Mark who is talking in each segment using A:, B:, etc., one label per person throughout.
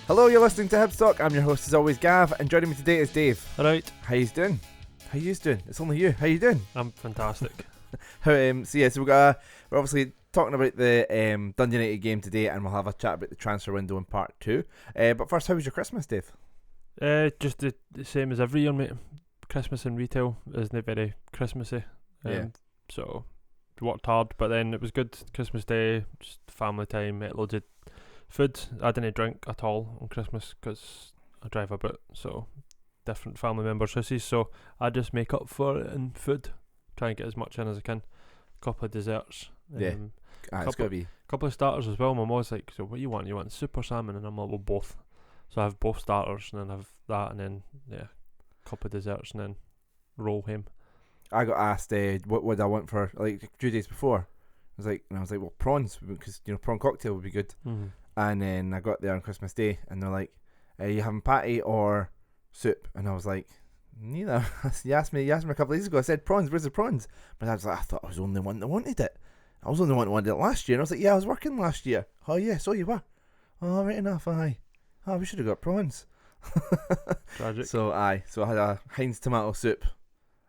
A: Hello, you're listening to Hibs Talk. I'm your host as always, Gav, and joining me today is Dave.
B: Alright.
A: How you doing? How you doing? It's only you. How you doing?
B: I'm fantastic.
A: We're obviously talking about the Dundee Utd game today, and we'll have a chat about the transfer window in part 2. But first, how was your Christmas, Dave?
B: Just the same as every year, mate. Christmas in retail isn't very Christmassy. So worked hard, but then it was good. Christmas Day, just family time, ate loads of food. I didn't drink at all on Christmas because I drive a bit, so different family members' houses. So I just make up for it in food. Try and get as much in as I can. Couple of desserts.
A: It's gotta be.
B: Couple of starters as well. My mom's like, so what you want? You want super salmon? And I'm like, well, both. So I have both starters, and then I have that, and then couple of desserts, and then roll him. I
A: got asked what would I want for like a few days before. I was like, well, prawns, because prawn cocktail would be good.
B: Mm-hmm.
A: And then I got there on Christmas Day, and they're like, "Are you having patty or soup?" And I was like, "Neither." You asked me a couple of days ago. I said prawns. Where's the prawns? But I was like, I thought I was the only one that wanted it. I was the only one that wanted it last year. And I was like, yeah, I was working last year. Oh yeah, so you were. Oh, right enough. Aye. Oh, we should have got prawns.
B: Tragic.
A: So I had a Heinz tomato soup.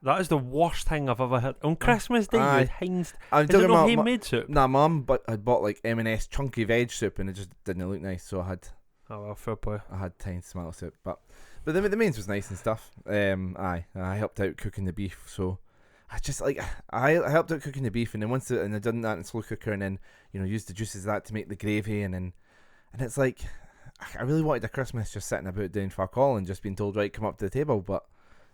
B: That is the worst thing I've ever had. On Christmas Day, you had Heinz.
A: Is
B: it not handmade soup?
A: Nah, Mum, but I bought like M&S chunky veg soup, and it just didn't look nice. So I had.
B: Oh well, fair play.
A: I had Heinz tomato soup, but the mains was nice and stuff. I helped out cooking the beef, so I just like I helped out cooking the beef, and then and I done that in slow cooker, and then used the juices of that to make the gravy, and it's like I really wanted a Christmas just sitting about doing fuck all and just being told, right, come up to the table, but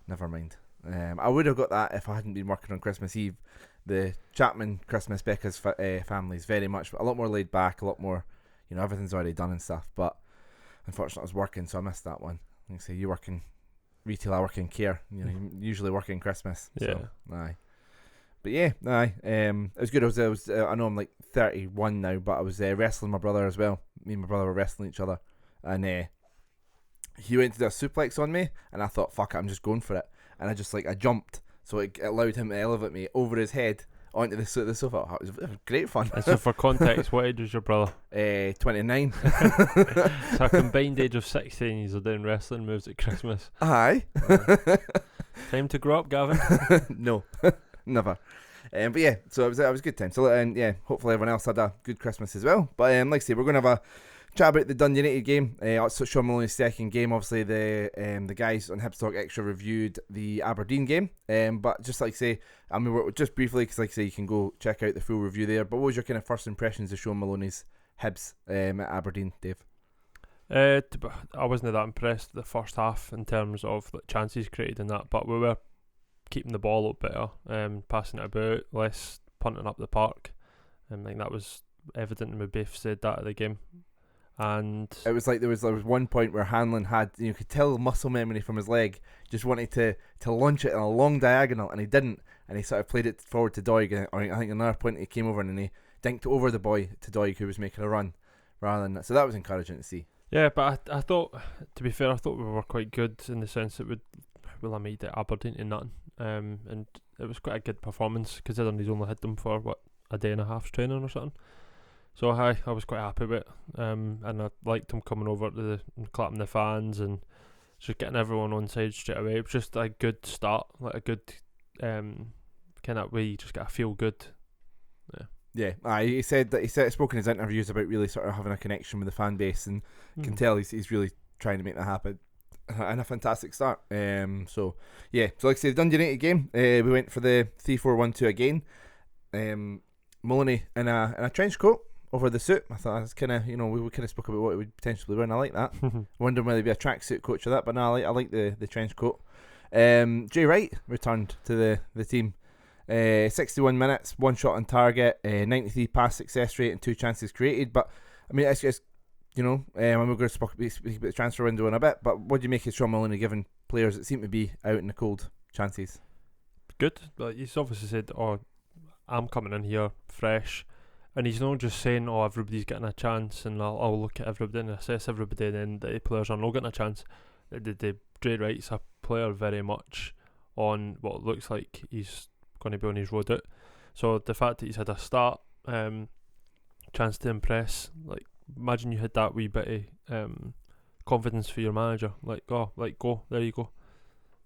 A: never mind. I would have got that if I hadn't been working on Christmas Eve. The Chapman Christmas Becca's family is very much a lot more laid back, a lot more, everything's already done and stuff. But unfortunately, I was working, so I missed that one. Like I say, you work in retail, I work in care. You usually work in Christmas.
B: Yeah.
A: So, aye. But yeah, aye. It was good. I was. I know I'm like 31 now, but I was wrestling my brother as well. Me and my brother were wrestling each other, and he went to do a suplex on me, and I thought, fuck it, I'm just going for it. And I just I jumped, so it allowed him to elevate me over his head onto the sofa. It was great fun.
B: And so for context, what age was your brother?
A: 29.
B: So a combined age of 16, you're doing wrestling moves at Christmas.
A: Aye.
B: Time to grow up, Gavin.
A: No, never. But yeah, so it was a good time. So hopefully everyone else had a good Christmas as well. But like I say, we're going to have a chat about the Dundee Utd game. It's Sean Maloney's second game. Obviously, the guys on Hibs Talk Extra reviewed the Aberdeen game. But just like I say, we're just briefly, because like I say, you can go check out the full review there. But what was your kind of first impressions of Sean Maloney's Hibs at Aberdeen, Dave?
B: I wasn't that impressed with the first half in terms of chances created and that, but we were keeping the ball up better, passing it about, less punting up the park. I think that was evident, and we both said that at the game. And
A: it was like there was one point where Hanlon had, you could tell muscle memory from his leg, just wanted to launch it in a long diagonal, and he didn't, and he sort of played it forward to Doig, or I think another point he came over and he dinked over the boy to Doig, who was making a run rather than that. So that was encouraging to see.
B: Yeah, but I thought, to be fair, I thought we were quite good in the sense that I made it Aberdeen to nothing, and it was quite a good performance considering he's only had them for a day and a half's training or something. So I was quite happy with it, and I liked him coming over to and clapping the fans and just getting everyone on side straight away. It was just a good start, like a good kind of way you just get a feel good.
A: Yeah. He spoke in his interviews about really sort of having a connection with the fan base, and can tell he's really trying to make that happen. And a fantastic start. So like I say, the Dundee Utd game, we went for the 3-4-1-2 again. Maloney in a trench coat over the suit. I thought that's kind of, we kind of spoke about what it would potentially wear, and I like that. Wondering whether he'd be a tracksuit coach or that, but no, I like the trench coat. Drey Wright returned to the team. 61 minutes, one shot on target, 93 pass success rate, and 2 chances created. But I mean, it's we're going to speak about the transfer window in a bit. But what do you make of Sean Maloney giving players that seem to be out in the cold chances?
B: Good. But he's obviously said, I'm coming in here fresh, and he's not just saying, everybody's getting a chance, and I'll look at everybody and assess everybody, and then the players are not getting a chance. The Drey Wright's a player very much on what looks like he's going to be on his road out. So the fact that he's had a start, chance to impress, like imagine you had that wee bit of confidence for your manager. Like, oh, like go, there you go.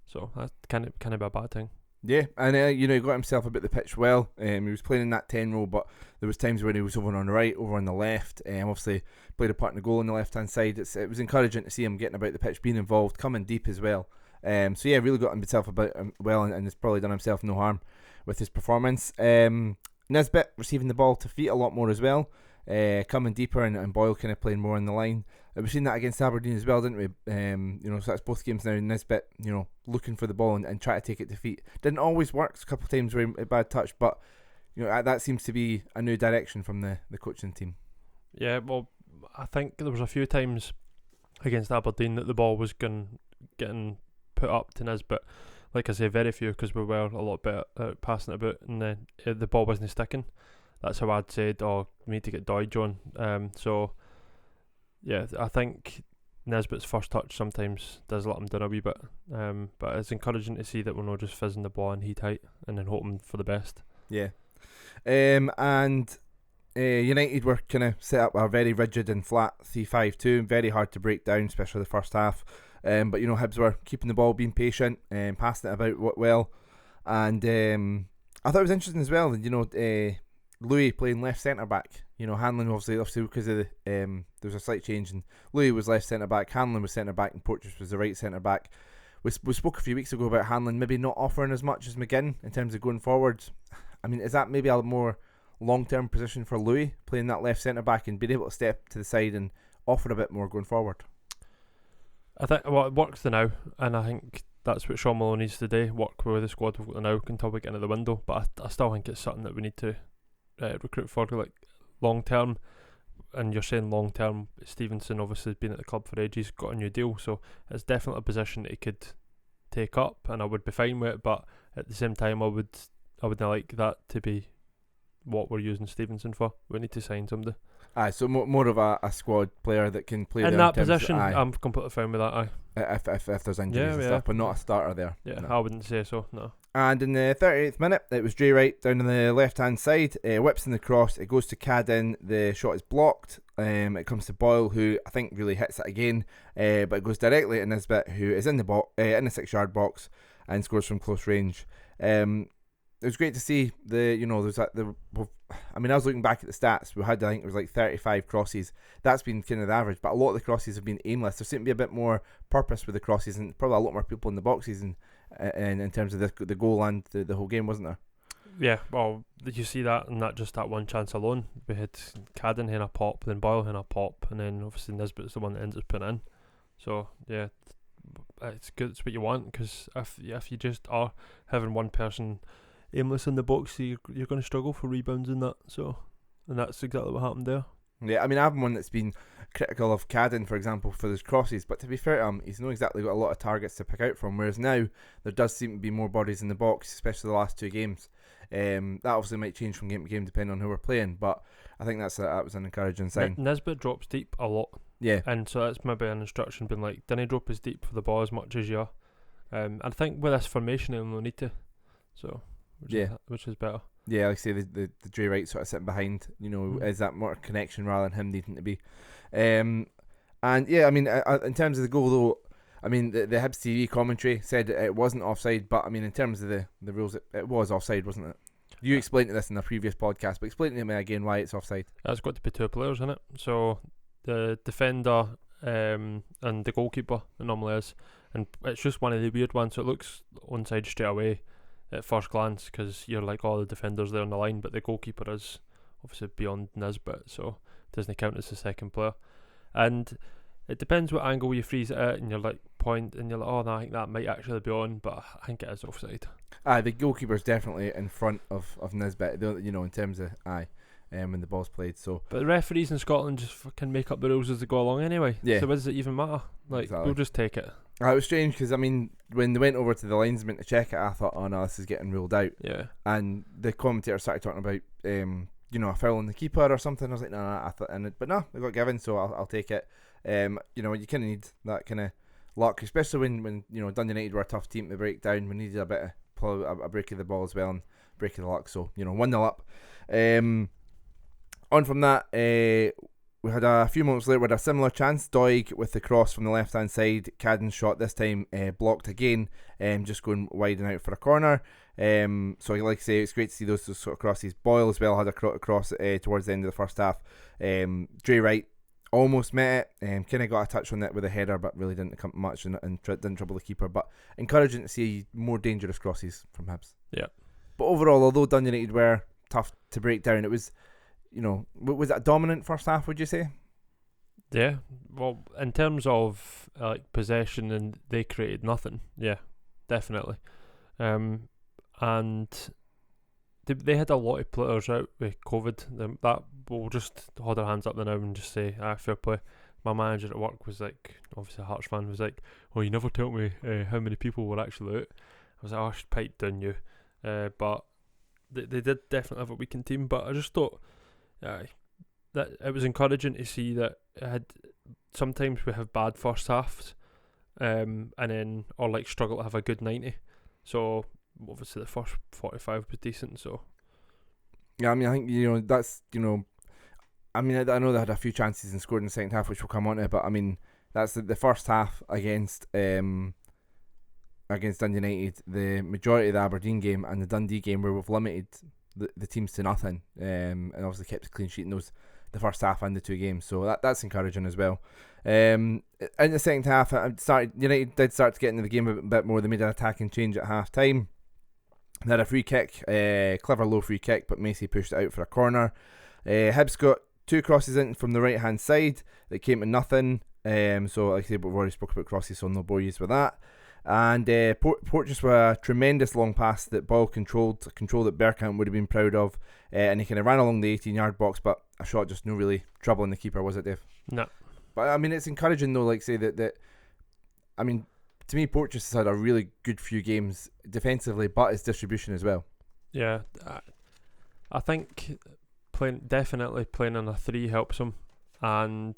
B: So that can be a bad thing.
A: Yeah, and he got himself a bit of the pitch well. He was playing in that 10 role, but there was times when he was over on the right, over on the left. Obviously played a part in the goal on the left hand side. It was encouraging to see him getting about the pitch, being involved, coming deep as well. So yeah, really got himself about well, and has probably done himself no harm with his performance. Nisbet receiving the ball to feet a lot more as well, coming deeper, and Boyle kind of playing more on the line. We've seen that against Aberdeen as well, didn't we? So that's both games now. Nisbet, looking for the ball and try to take it to feet. Didn't always work. A couple of times where a bad touch, but that seems to be a new direction from the coaching team.
B: Yeah, well, I think there was a few times against Aberdeen that the ball was getting put up to Nisbet. Like I say, very few, because we were a lot better at passing it about, and the ball wasn't sticking. That's how I'd said, we need to get Doidge on. So yeah, I think Nisbet's first touch sometimes does let him down a wee bit. But it's encouraging to see that we're not just fizzing the ball in heat height and then hoping for the best.
A: Yeah. And United were kind of set up a very rigid and flat 3-5-2, very hard to break down, especially the first half. But Hibs were keeping the ball, being patient, passing it about well. And I thought it was interesting as well, Louis playing left centre back. Hanlon obviously because of the there was a slight change, and Louis was left centre back, Hanlon was centre back, and Porteous was the right centre back. We spoke a few weeks ago about Hanlon maybe not offering as much as McGinn in terms of going forward. I mean, is that maybe a more long-term position for Louis, playing that left centre back and being able to step to the side and offer a bit more going forward?
B: I think it works for now, and I think that's what Sean Maloney needs to do, work with the squad we've got now until we get into the window. But I still think it's something that we need to recruit for, like long term. And you're saying long term, Stevenson obviously has been at the club for ages, got a new deal, so it's definitely a position that he could take up, and I would be fine with it. But at the same time, I would not like that to be what we're using Stevenson for. We need to sign somebody.
A: So more of a squad player that can play
B: in that position. I'm completely fine with that.
A: If there's injuries and stuff, but not a starter there.
B: Yeah,
A: no.
B: I wouldn't say so. No.
A: And in the 38th minute, it was Drey Wright down on the left hand side, whips in the cross. It goes to Cadden. The shot is blocked. It comes to Boyle, who I think really hits it again, but it goes directly to Nisbet, who is in the 6-yard box and scores from close range. It was great to see I was looking back at the stats. We had, I think it was like 35 crosses. That's been kind of the average, but a lot of the crosses have been aimless. There seemed to be a bit more purpose with the crosses, and probably a lot more people in the boxes, and in terms of the goal and the whole game, wasn't there?
B: Yeah, well, did you see that? And not just that one chance alone. We had Cadden hitting a pop, then Boyle hitting a pop, and then obviously Nisbet's the one that ends up putting in. So yeah, it's good. It's what you want, because if you just are having one person aimless in the box, you're going to struggle for rebounds and that. So, and that's exactly what happened there.
A: Yeah, I mean, I'm one that's been critical of Cadden, for example, for his crosses, but to be fair to him, he's not exactly got a lot of targets to pick out from, whereas now there does seem to be more bodies in the box, especially the last two games. That obviously might change from game to game depending on who we're playing, but I think that was an encouraging sign.
B: Nisbet drops deep a lot.
A: Yeah.
B: And so that's maybe an instruction being like, didn't drop as deep for the ball as much as you are. I think with this formation, he'll no need to. So, which is better.
A: Yeah, like I say, the Drey Wright sort of sitting behind, is that more connection rather than him needing to be. And yeah, I mean, in terms of the goal though, I mean, the Hibs TV commentary said it wasn't offside, but I mean, in terms of the rules, it was offside, wasn't it? You explained this in a previous podcast, but explain to me again why it's offside. It's
B: got to be two players, isn't it? So the defender and the goalkeeper, it normally is, and it's just one of the weird ones, so it looks onside straight away at first glance, because you're like, the defenders there on the line, but the goalkeeper is obviously beyond Nisbet, so it doesn't count as the second player. And it depends what angle you freeze it at, and you're like point, and you're like, no, I think that might actually be on, but I think it is offside.
A: The goalkeeper's definitely in front of Nisbet, in terms of when the ball's played. So,
B: but the referees in Scotland just fucking make up the rules as they go along anyway. Yeah. So what does it even matter? Like, exactly. We'll just take it.
A: It was strange because, I mean, when they went over to the linesman to check it, I thought, oh no, this is getting ruled out.
B: Yeah.
A: And the commentator started talking about, a foul on the keeper or something. I was like, no, I thought, but no, they got given, so I'll take it. You kind of need that kind of luck, especially when Dundee United were a tough team to break down. We needed a bit of a break of the ball as well and break of the luck. So 1-0 up. On from that, we had a few moments later with a similar chance. Doig with the cross from the left hand side. Cadden's shot this time blocked again, just going wide and out for a corner. So like I say, it's great to see those sort of crosses. Boyle as well had a cross towards the end of the first half. Drey Wright almost met it. Kind of got a touch on it with a header, but really didn't come much and didn't trouble the keeper. But encouraging to see more dangerous crosses from Hibs.
B: Yeah.
A: But overall, although Dundee United were tough to break down, it was, was it a dominant first half, would you say?
B: Yeah. Well, in terms of like possession, and they created nothing. Yeah, definitely. And they had a lot of players out with COVID. That we'll just hold our hands up now and just say, fair play. My manager at work was like, obviously a Hearts fan, was like, "Oh, you never told me how many people were actually out." I was like, "Oh, I should pipe down you." But they did definitely have a weakened team. But I just thought that it was encouraging to see that it had. Sometimes we have bad first halves, and then or like struggle to have a good 90. So obviously the first 45 was decent. So
A: yeah, I mean, I think that's I mean, I know they had a few chances and scored in the second half, which we'll come on to. But I mean, that's the first half against Dundee United, the majority of the Aberdeen game and the Dundee game, where we've limited the teams to nothing, and obviously kept a clean sheet in the first half and the two games. So that's encouraging as well. In the second half, United did start to get into the game a bit more. They made an attacking change at half time. They had a free kick, clever low free kick, but Macy pushed it out for a corner. Hibs got two crosses in from the right hand side that came to nothing. So like I said, we've already spoke about crosses, so no bore you with that. And Port just with a tremendous long pass that Boyle controlled that Bergkamp would have been proud of, and he kind of ran along the 18-yard box, but a shot just no really troubling the keeper, was it, Dave?
B: No.
A: But I mean, it's encouraging though, like say that I mean, to me, Port just has had a really good few games defensively, but its distribution as well.
B: Yeah, I think definitely playing on a 3 helps him, and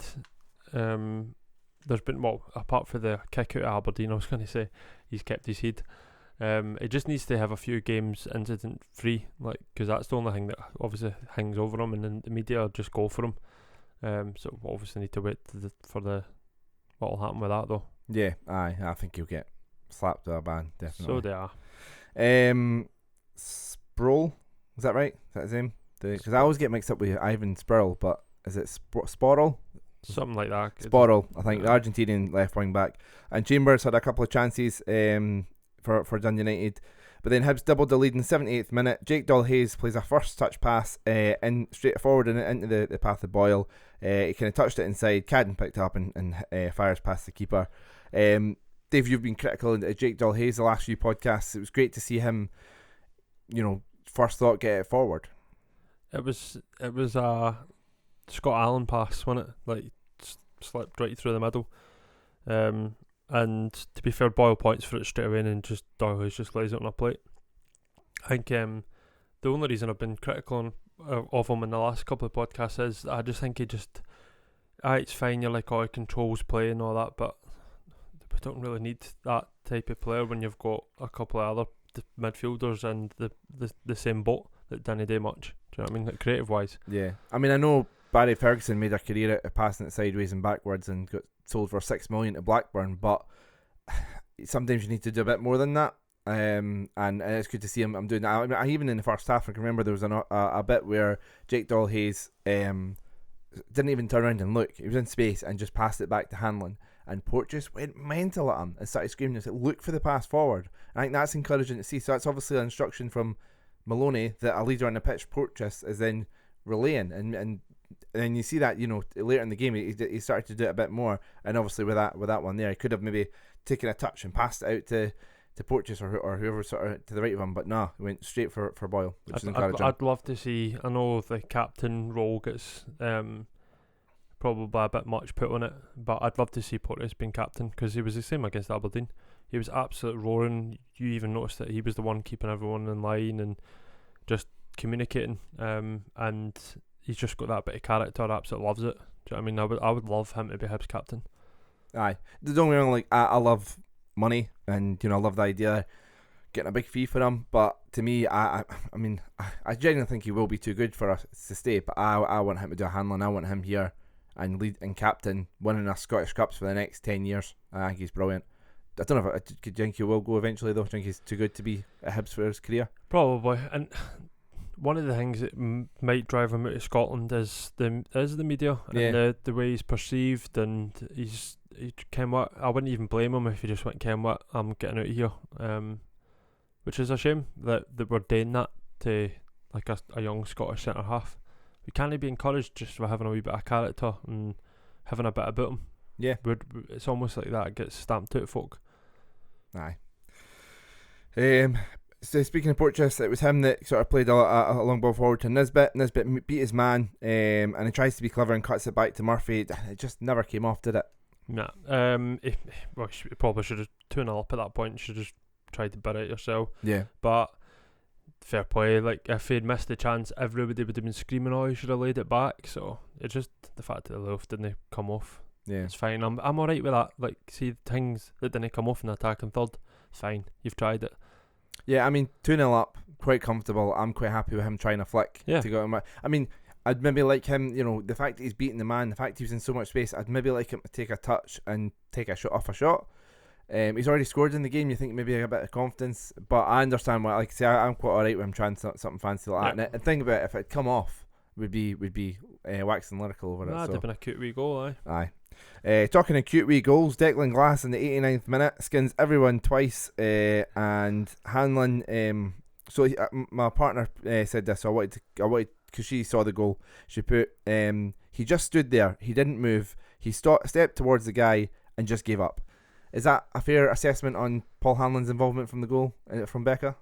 B: there's been, well, apart from the kick out of Aberdeen, I was going to say he's kept his head. It just needs to have a few games incident free, like, because that's the only thing that obviously hangs over him, and then the media just go for him. So we'll obviously need to wait for what will happen with that though.
A: Yeah, I think he'll get slapped with a ban, definitely.
B: So they are.
A: Sproul, is that right? Is that his name? Because I always get mixed up with Ivan Sproul, but is it Sporrel?
B: Something like that.
A: Sporrel, I think, the Argentinian left wing back. And Chambers had a couple of chances for Dundee United, but then Hibs doubled the lead in the 78th minute. Jake Doyle-Hayes plays a first touch pass in straight forward and into the path of Boyle. He kind of touched it inside. Cadden picked it up and fires past the keeper. Dave, you've been critical of Jake Doyle-Hayes the last few podcasts. It was great to see him, first thought get it forward.
B: It was a Scott Allen pass, wasn't it? Like, slipped right through the middle. And to be fair, Boyle points for it straight away, and just Doyle just lays it on a plate. I think the only reason I've been critical of him in the last couple of podcasts is I just think it's fine, you're like, he controls play and all that, but we don't really need that type of player when you've got a couple of other midfielders and the same boat that didn't do much. Do you know what I mean? Like, creative wise. Yeah.
A: I mean, I know Barry Ferguson made a career out of passing it sideways and backwards and got sold for $6 million to Blackburn, but sometimes you need to do a bit more than that. And it's good to see him doing that. I mean, even in the first half, I can remember there was a bit where Jake Doyle-Hayes didn't even turn around and look. He was in space and just passed it back to Hanlon, and Port just went mental at him and started screaming and said, "Look for the pass forward." I think that's encouraging to see. So that's obviously an instruction from Maloney that a leader on the pitch, Port, just is then relaying, and then you see that later in the game he started to do it a bit more, and obviously with that one there, he could have maybe taken a touch and passed it out to Porteous or whoever sort of to the right of him, but no, he went straight for Boyle, which is encouraging.
B: I'd love to see. I know the captain role gets probably a bit much put on it, but I'd love to see Porteous being captain, because he was the same against Aberdeen. He was absolutely roaring. You even noticed that he was the one keeping everyone in line and just communicating, and he's just got that bit of character. Absolutely loves it. Do you know what I mean? I would love him to be Hibs captain. Aye,
A: don't get me wrong. Like, I love money, and I love the idea of getting a big fee for him. But to me, I mean, I genuinely think he will be too good for us to stay. But I want him to do a Hanlon. I want him here and lead and captain, winning a Scottish Cups for the next 10 years. I think he's brilliant. I don't know if do you think he will go eventually though? Do you think he's too good to be at Hibs for his career?
B: Probably. And one of the things that might drive him out of Scotland is the media and the way he's perceived, and he came what I wouldn't even blame him if he just went, came what, I'm getting out of here. Which is a shame that we're doing that to like a young Scottish centre half. We can't be encouraged just for having a wee bit of character and having a bit about him.
A: Yeah,
B: it's almost like that gets stamped out, folk.
A: Aye. So speaking of Porteous, it was him that sort of played a long ball forward to Nisbet. Nisbet beat his man, and he tries to be clever and cuts it back to Murphy. It just never came off, did it?
B: Nah. He probably should have 2-0 up at that point. Should have just tried to bury it yourself.
A: Yeah.
B: But fair play. Like if he'd missed the chance, everybody would have been screaming, "Oh, he should have laid it back." So it's just the fact that the loaf didn't come off.
A: Yeah,
B: it's fine. I'm alright with that. Like, see things that didn't come off in the attack and third, it's fine. You've tried it.
A: Yeah, I mean 2-0 up, quite comfortable. I'm quite happy with him trying a flick to go him. I mean, I'd maybe like him, the fact that he's beating the man, the fact he was in so much space, I'd maybe like him to take a touch and take a shot off a shot. He's already scored in the game. You think maybe a bit of confidence, but I understand why. Like I say, I'm quite alright with him trying something fancy like that. And think about it, if it come off, would be waxing lyrical over it.
B: That'd have been a cute wee goal,
A: aye. Talking of cute wee goals, Declan Glass in the 89th minute skins everyone twice, and Hanlon. My partner said this. So I wanted because she saw the goal. She put he just stood there. He didn't move. He stepped towards the guy and just gave up. Is that a fair assessment on Paul Hanlon's involvement from the goal from Becca?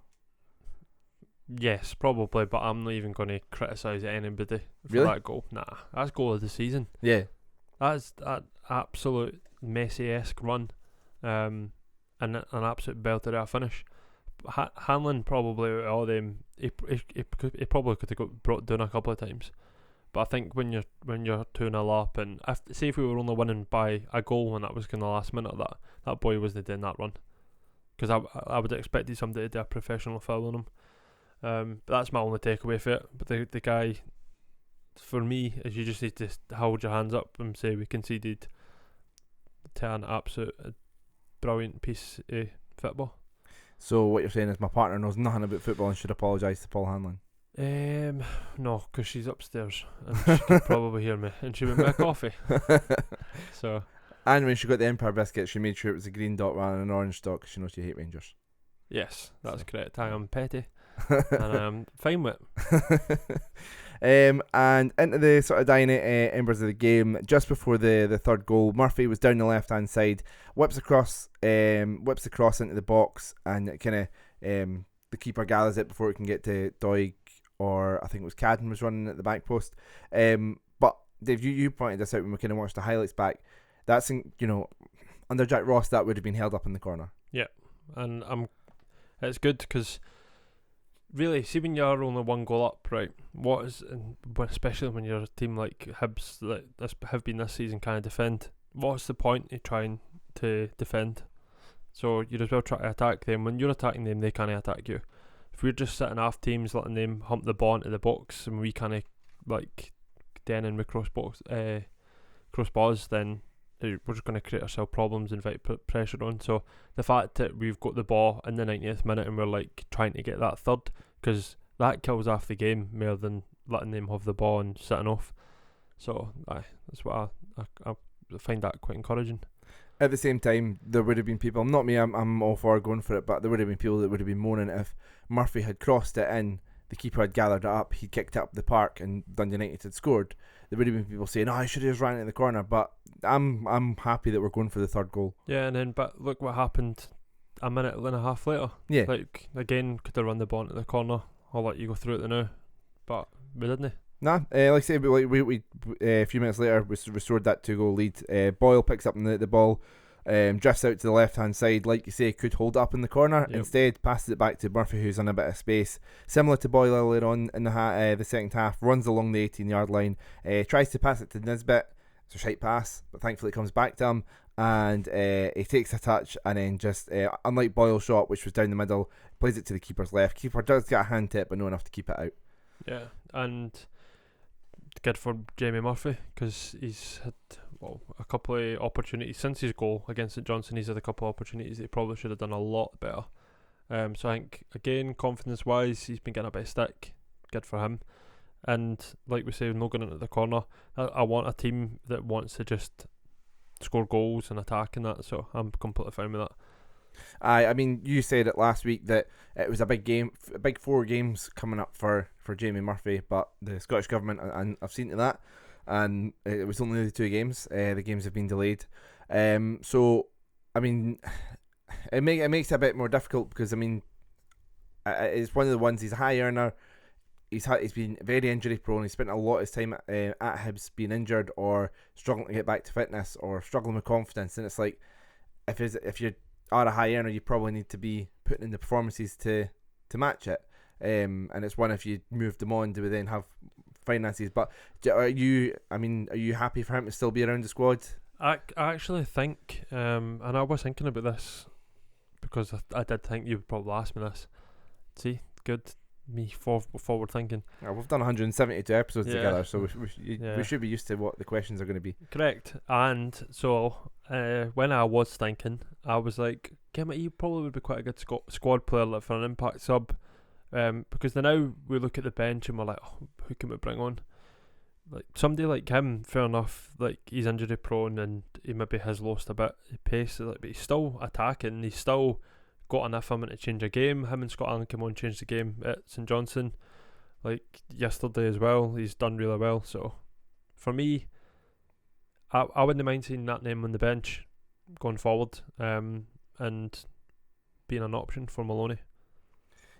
B: Yes, probably, but I'm not even going to criticise anybody for that goal. Nah, that's goal of the season.
A: Yeah.
B: That's that absolute Messi-esque run, and an absolute belter of a finish. Hanlon probably out of all them, he probably could have got brought down a couple of times. But I think when you're 2-0 up, and if we were only winning by a goal and that was in the last minute of that boy wasn't doing that run, because I would have expected somebody to do a professional foul on him. But that's my only takeaway for it. But the guy, for me, is you just need to hold your hands up and say we conceded to an absolute brilliant piece of football.
A: So what you're saying is my partner knows nothing about football and should apologise to Paul Hanlon?
B: No, because she's upstairs and she can probably hear me, and she went with a coffee. So. And
A: when she got the Empire biscuit, she made sure it was a green dot rather than an orange dot because she knows you hate Rangers.
B: Yes, that's correct. I am petty. And I'm fine with
A: it. And into the sort of dying embers of the game, just before the third goal, Murphy was down the left hand side, whips the cross into the box, and kind of the keeper gathers it before it can get to Doig, or I think it was Cadden was running at the back post. But Dave, you pointed this out when we kind of watched the highlights back. That's under Jack Ross, that would have been held up in the corner. Yeah,
B: and it's good because. Really, see when you're only one goal up, right? Especially when you're a team like Hibs that have been this season can't defend. What's the point of trying to defend? So you as well try to attack them. When you're attacking them, they can't attack you. If we're just sitting off teams, letting them hump the ball into the box, and we can't den and we crossbars, then we're just going to create ourselves problems and invite pressure on. So the fact that we've got the ball in the 90th minute and we're trying to get that third, because that kills off the game more than letting them have the ball and sitting off. So that's what I find that quite encouraging.
A: At the same time, there would have been people, not me, I'm all for going for it, but there would have been people that would have been moaning if Murphy had crossed it in, the keeper had gathered it up, he kicked it up the park and Dundee United had scored. There would have been people saying, I should have just ran it in the corner, but I'm happy that we're going for the third goal.
B: Yeah, but look what happened a minute and a half later.
A: Yeah.
B: Again, could have run the ball into the corner. I'll let you go through it now. But we didn't.
A: Nah, like I say, we a few minutes later, we restored that 2-goal lead. Boyle picks up the ball, drifts out to the left-hand side, like you say, could hold up in the corner. Yep. Instead, passes it back to Murphy, who's on a bit of space. Similar to Boyle earlier on in the second half, runs along the 18-yard line, tries to pass it to Nisbet. It's a shite pass, but thankfully it comes back to him, and he takes a touch, and then just, unlike Boyle's shot, which was down the middle, plays it to the keeper's left. Keeper does get a hand to it, but not enough to keep it out.
B: Yeah, and good for Jamie Murphy, because he's had a couple of opportunities since his goal against St Johnstone. He's had a couple of opportunities that he probably should have done a lot better. So I think, again, confidence wise, he's been getting a bit of stick. Good for him. And like we say, no going into the corner. I want a team that wants to just score goals and attack and that. So I'm completely fine with that.
A: I mean, you said it last week that it was a big game, a big 4 games coming up for Jamie Murphy, but the Scottish Government, and I've seen to that, and it was only the 2 games. The games have been delayed. So, I mean, it makes it a bit more difficult, because, I mean, it's one of the ones, he's a high earner. He's been very injury prone. He spent a lot of his time at Hibs being injured or struggling to get back to fitness or struggling with confidence. And it's like, if you are a high earner, you probably need to be putting in the performances to match it. And it's one, if you move them on, do we then have finances? But are you happy for him to still be around the squad?
B: I actually think, and I was thinking about this, because I did think you would probably ask me this. See, good. Me forward thinking.
A: Yeah, we've done 172 episodes together, so we should be used to what the questions are going to be.
B: Correct. And so when I was thinking, I was like, you probably would be quite a good squad player for an impact sub, because now we look at the bench and we're like, who can we bring on? Like somebody like him, fair enough, like he's injury prone and he maybe has lost a bit of pace, but he's still attacking. He's still got enough of him to change a game. Him and Scott Allen came on and changed the game at St Johnstone, like yesterday as well. He's done really well. So for me, I wouldn't mind seeing that name on the bench going forward, and being an option for Maloney.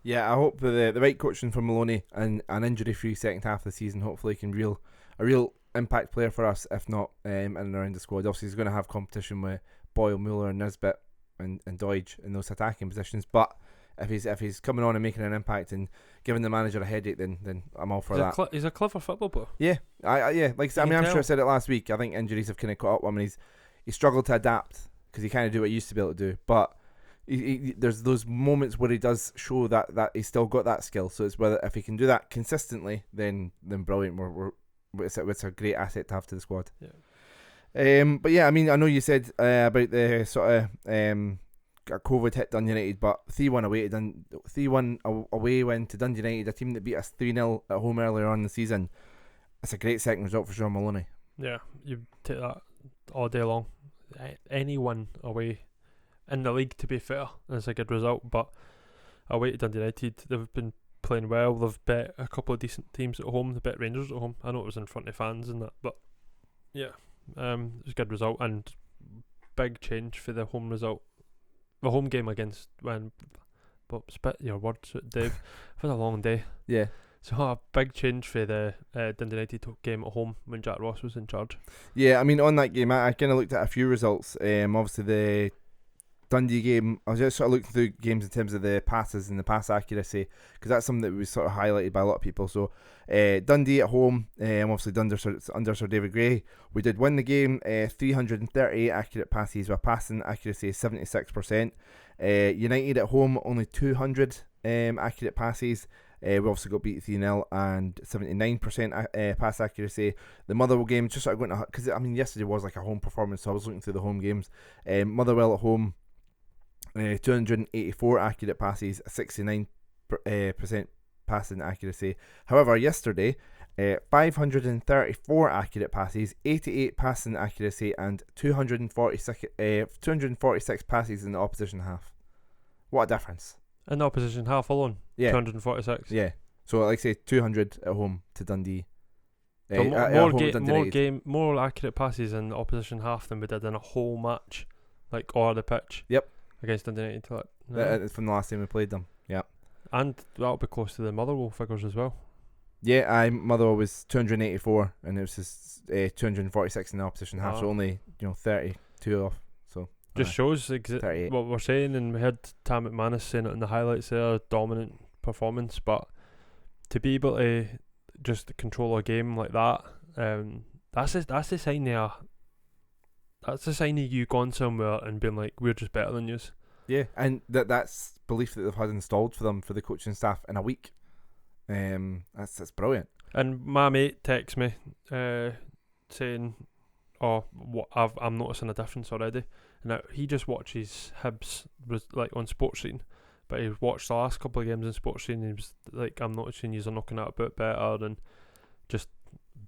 A: Yeah, I hope the right coaching for Maloney and an injury-free second half of the season hopefully can be a real impact player for us, if not in and around the squad. Obviously he's going to have competition with Boyle, Mueller and Nisbet and Doidge in those attacking positions, but if he's coming on and making an impact and giving the manager a headache, then I'm all for that.
B: He's a clever football player.
A: Yeah, I'm sure I said it last week. I think injuries have kind of caught up. I mean, he struggled to adapt because he kind of do what he used to be able to do, but there's those moments where he does show that he's still got that skill. So it's whether if he can do that consistently, then brilliant. It's a great asset to have to the squad.
B: Yeah.
A: But yeah, I mean, I know you said about the sort of COVID hit Dundee United, but 3-1 away to 3-1 away win to Dundee United, a team that beat us 3-0 at home earlier on in the season. It's a great second result for Sean Maloney. Yeah,
B: you take that all day long. Anyone away in the league, to be fair, is a good result. But away to Dundee United, they've been playing well. They've bet a couple of decent teams at home. They bet Rangers at home. I know it was in front of fans and that, but yeah. It was a good result and big change for the home result. The home game against spit your words, Dave. I've had a long day.
A: Yeah.
B: So a big change for the Dundee United game at home when Jack Ross was in charge.
A: Yeah, I mean, on that game, I kind of looked at a few results. Obviously the Dundee game, I was just sort of looking through games in terms of the passes and the pass accuracy, because that's something that was sort of highlighted by a lot of people. So Dundee at home, obviously under Sir David Gray, we did win the game. 338 accurate passes with a passing accuracy of 76%. United at home, only 200 accurate passes. We obviously got beat 3-0 and 79% pass accuracy. The Motherwell game, just sort of going to, because I mean yesterday was like a home performance, so I was looking through the home games. Motherwell at home, 284 accurate passes, 69% passing accuracy. However, yesterday, 534 accurate passes, 88 passing accuracy, and 246 passes in the opposition half. What a difference!
B: In the opposition half alone, yeah, 246.
A: Yeah, so like I say, 200 at home to Dundee.
B: So more accurate passes in the opposition half than we did in a whole match, like or the pitch.
A: Yep.
B: Against Dundee United,
A: from the last time we played them. Yeah.
B: And that'll be close to the Motherwell figures as well.
A: Yeah, Motherwell was 284 and it was just 246 in the opposition half, so only 32 off. So
B: just shows what we're saying, and we had Tam McManus saying it in the highlights there, dominant performance, but to be able to just control a game like that, that's a sign of That's a sign of you going somewhere and being like, we're just better than you.
A: Yeah, and that's belief that they've had installed for them, for the coaching staff in a week. That's brilliant.
B: And my mate texts me saying, "Oh, I'm noticing a difference already." And now he just watches Hibs like on Sports Scene, but he watched the last couple of games in Sports Scene. And he was like, "I'm noticing you're knocking out a bit better and just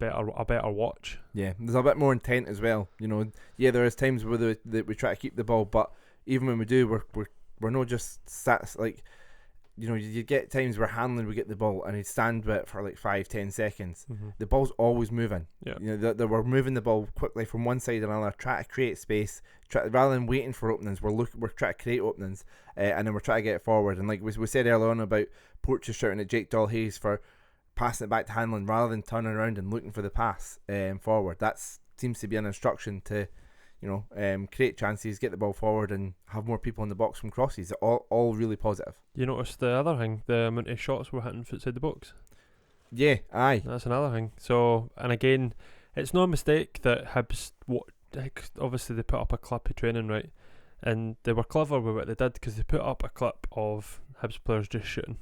B: a better watch."
A: Yeah, there's a bit more intent as well. There is times where we try to keep the ball, but even when we do, we're not just sat like. You get times where Hanlon would get the ball and he'd stand with it for like 5-10 seconds.
B: Mm-hmm.
A: The ball's always moving.
B: Yeah.
A: They were moving the ball quickly from one side to another, trying to create space. Rather than waiting for openings, we're trying to create openings, and then we're trying to get it forward. And like we said earlier on about Porteous shouting at Jake Doyle-Hayes for passing it back to Hanlon rather than turning around and looking for the pass forward. That seems to be an instruction to create chances, get the ball forward, and have more people in the box from crosses. All really positive.
B: You notice the other thing, the amount of shots we're hitting outside the box.
A: Yeah, aye.
B: That's another thing. So, and again, it's no mistake that Hibs, obviously they put up a clip of training, right? And they were clever with what they did because they put up a clip of Hibs players just shooting.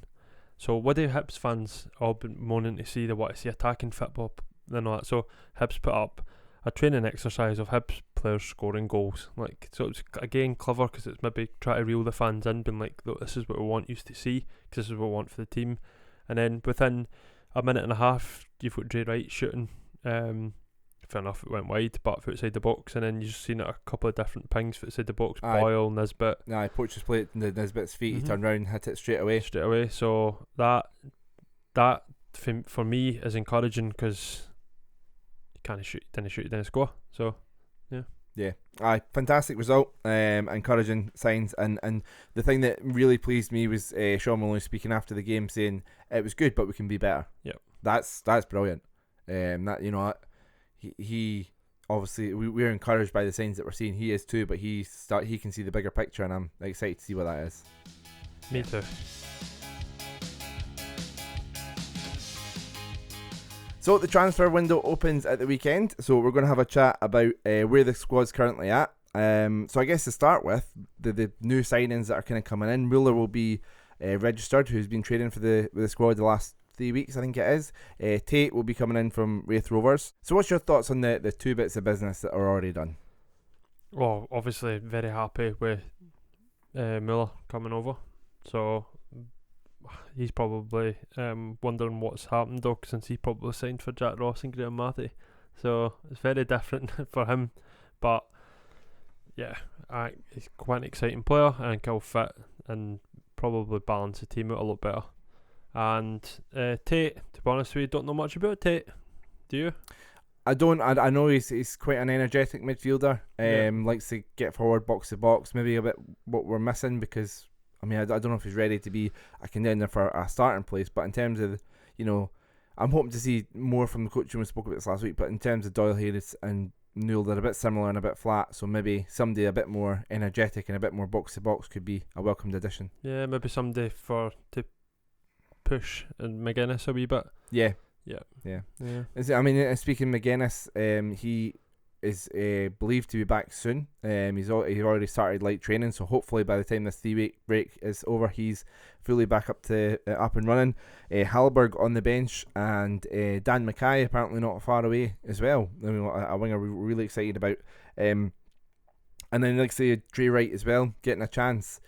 B: So what do Hibs fans all been moaning to see? They want to see attacking football and all that. So Hibs put up a training exercise of Hibs players scoring goals. So it's again clever because it's maybe try to reel the fans in, being like, look, this is what we want you to see because this is what we want for the team. And then within a minute and a half, you've got Drey Wright shooting. Fair enough, it went wide, but outside the box, and then you've seen it a couple of different pings outside the box.
A: Aye.
B: Boyle, Nisbet.
A: Aye, Porteous played in Nisbet's feet.
B: Mm-hmm.
A: He turned around, hit it straight away.
B: So that for me is encouraging because you can't shoot, you didn't score. So
A: yeah, aye, fantastic result. Encouraging signs, and the thing that really pleased me was Sean Maloney speaking after the game saying it was good, but we can be better.
B: Yep,
A: that's brilliant. He obviously we're encouraged by the signs that we're seeing. He is too, but he can see the bigger picture, and I'm excited to see what that is.
B: Me too.
A: So the transfer window opens at the weekend, so we're going to have a chat about where the squad's currently at. So I guess to start with, the new signings that are kind of coming in, Muller will be registered, who's been training with the squad the last 3 weeks, I think it is. Tate will be coming in from Wraith Rovers. So what's your thoughts on the two bits of business that are already done?
B: Well, obviously very happy with Muller coming over. So he's probably wondering what's happened though, since he probably signed for Jack Ross and Graham Matty. So it's very different for him. But yeah, he's quite an exciting player. I think he'll fit and probably balance the team out a lot better. And Tate, to be honest with you, don't know much about Tate. Do you?
A: I don't. I know he's quite an energetic midfielder. Likes to get forward, box to box. Maybe a bit what we're missing, because I don't know if he's ready to be a contender for a starting place. But in terms of, I'm hoping to see more from the coach. We spoke about this last week. But in terms of Doyle-Hayes and Newell, they're a bit similar and a bit flat. So maybe somebody a bit more energetic and a bit more box to box could be a welcomed addition. Yeah,
B: maybe somebody to push and McGuinness a wee bit.
A: Yeah. Speaking of McGuinness, he is believed to be back soon. He's already started light training, so hopefully by the time this 3-week break is over, he's fully back up and running. Hallberg on the bench, and Dan Mackay apparently not far away as well. A winger we're really excited about. And then like say Drey Wright as well, getting a chance.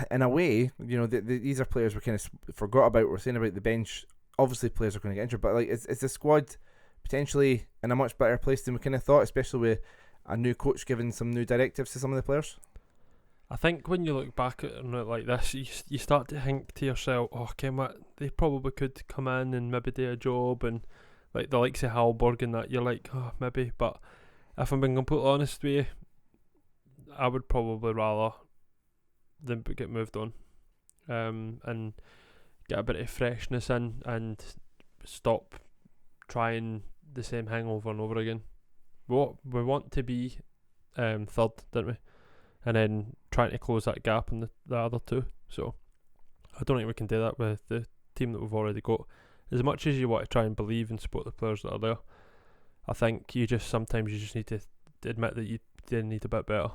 A: In a way, these are players we kind of forgot about. We're saying about the bench. Obviously, players are going to get injured, but is the squad potentially in a much better place than we kind of thought, especially with a new coach giving some new directives to some of the players?
B: I think when you look back at it like this, you start to think to yourself, they probably could come in and maybe do a job, and like the likes of Hallberg and that, you're like, maybe. But if I'm being completely honest with you, I would probably rather them get moved on, and get a bit of freshness in and stop trying the same thing over and over again. We want to be third, don't we? And then trying to close that gap in the other two. So I don't think we can do that with the team that we've already got. As much as you want to try and believe and support the players that are there, I think sometimes you just need to admit that you did need a bit better.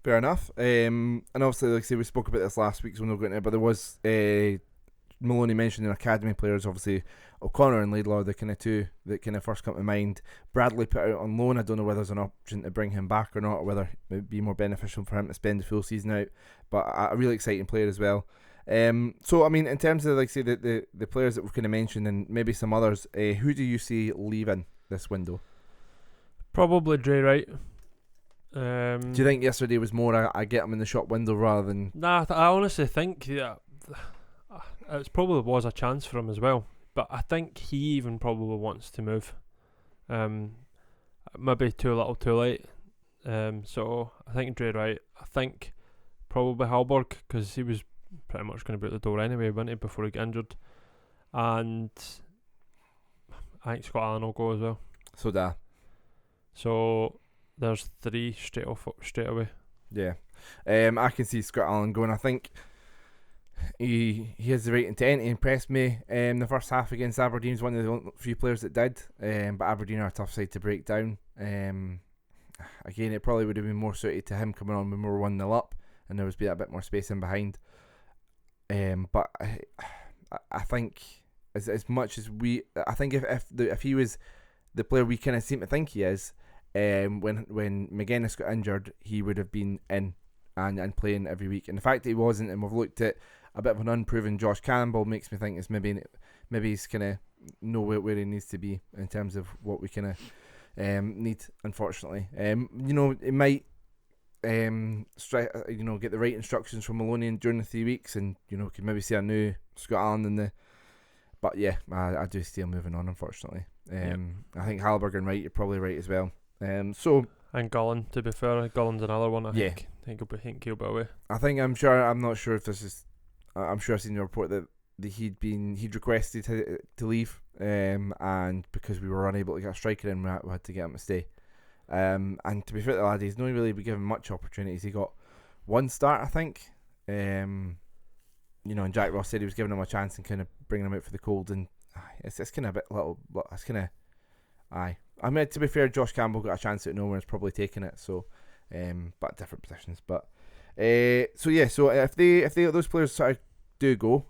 B: Fair
A: enough. And obviously, like I say, we spoke about this last week, so we're not going to, but there was Maloney mentioned in academy players, obviously O'Connor and Laidlaw, the kind of two that kind of first come to mind. Bradley put out on loan. I don't know whether there's an option to bring him back or not, or whether it would be more beneficial for him to spend the full season out. But a really exciting player as well. So I mean, in terms of, like, say, the players that we've kind of mentioned and maybe some others, who do you see leaving this window?
B: Probably Drey Wright.
A: Do you think yesterday was more I get him in the shop window rather than...
B: Nah, I honestly think it probably was a chance for him as well. But I think he even probably wants to move. Maybe too little, too late. So I think Drey Wright. I think probably Halberg, because he was pretty much going to be at the door anyway, wasn't he, before he got injured. And I think Scott Allen will go as well. So there's 3 straight away. Yeah.
A: I can see Scott Allen going. I think he has the right intent. He impressed me in the first half against Aberdeen. He's one of the few players that did. But Aberdeen are a tough side to break down. Again, it probably would have been more suited to him coming on when we were 1-0 up and there was a bit more space in behind. But I think as much as I think if he was the player we kind of seem to think he is, when McGuinness got injured, he would have been in and playing every week. And the fact that he wasn't, and we've looked at a bit of an unproven Josh Campbell, makes me think it's maybe he's kind of nowhere where he needs to be in terms of what we kind of need. Unfortunately, it might get the right instructions from Maloney during the 3 weeks, and could maybe see a new Scott Allen in the. But yeah, I do see him moving on, unfortunately. I think Halberg and Wright, you're probably right as well. And
B: Gullen, to be fair, Gullen's another one. I think he'll be away. I'm
A: not sure if this is. I'm sure I've seen the report that he'd requested to leave, and because we were unable to get a striker in, we had to get him to stay. And to be fair to the lad, he's not really been given much opportunities. He got 1 start, I think. And Jack Ross said he was giving him a chance and kind of bringing him out for the cold, and it's kind of a bit little. It's kind of aye. I mean, to be fair, Josh Campbell got a chance at nowhere and is probably taking it. So, but different positions. But so if those players sort of do go,